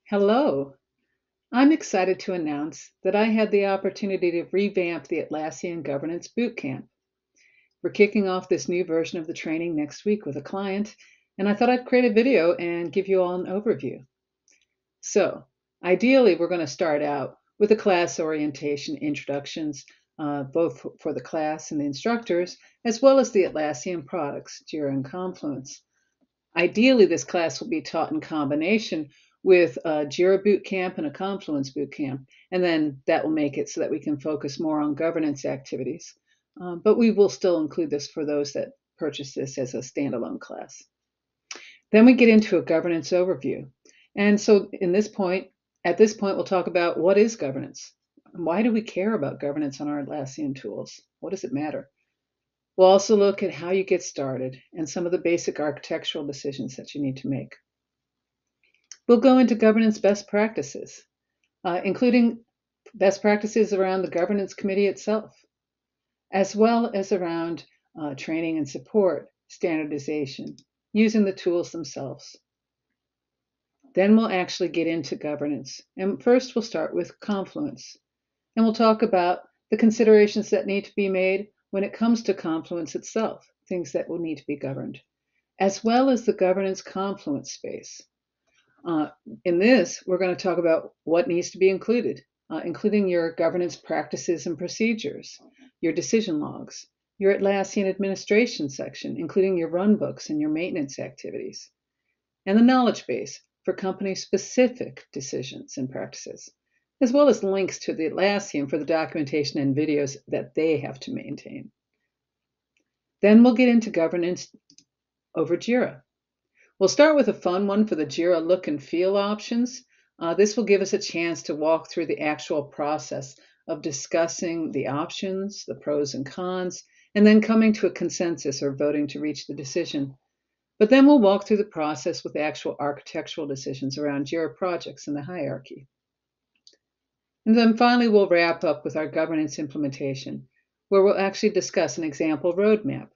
Hello. I'm excited to announce that I had the opportunity to revamp the Atlassian Governance Bootcamp. We're kicking off this new version of the training next week with a client, and I thought I'd create a video and give you all an overview. So, ideally, we're going to start out with the class orientation introductions, both for the class and the instructors, as well as the Atlassian products, Jira and Confluence. Ideally, this class will be taught in combination with a Jira Bootcamp and a Confluence Bootcamp, and then that will make it so that we can focus more on governance activities. But we will still include this for those that purchase this as a standalone class. Then we get into a governance overview. And so at this point, we'll talk about what is governance? Why do we care about governance on our Atlassian tools? What does it matter? We'll also look at how you get started and some of the basic architectural decisions that you need to make. We'll go into governance best practices, including best practices around the governance committee itself, as well as around training and support, standardization, using the tools themselves. Then we'll actually get into governance. And first we'll start with Confluence. And we'll talk about the considerations that need to be made when it comes to Confluence itself, things that will need to be governed, as well as the governance Confluence space. In this, we're going to talk about what needs to be included, including your governance practices and procedures, your decision logs, your Atlassian administration section, including your runbooks and your maintenance activities, and the knowledge base for company-specific decisions and practices, as well as links to the Atlassian for the documentation and videos that they have to maintain. Then we'll get into governance over Jira. We'll start with a fun one for the Jira look and feel options. This will give us a chance to walk through the actual process of discussing the options, the pros and cons, and then coming to a consensus or voting to reach the decision. But then we'll walk through the process with actual architectural decisions around Jira projects and the hierarchy. And then finally, we'll wrap up with our governance implementation, where we'll actually discuss an example roadmap,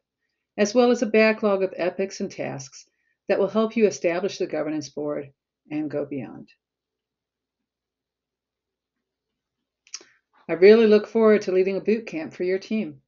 as well as a backlog of epics and tasks that will help you establish the governance board and go beyond. I really look forward to leading a boot camp for your team.